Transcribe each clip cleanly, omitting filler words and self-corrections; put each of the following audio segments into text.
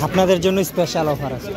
আপনাদের জন্য special offer আছে।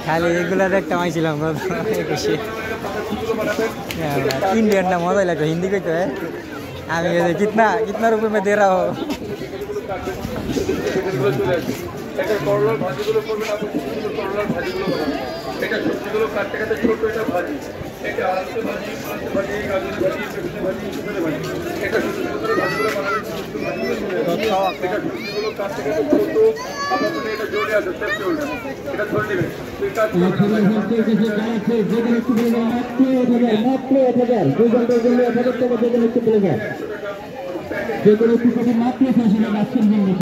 খালি এগুলা দেখতে পাইছিলাম इंडियन मजा लगे हिंदी कहते हैं हमें कितना कितना रुपए में दे रहा हो যে কোনো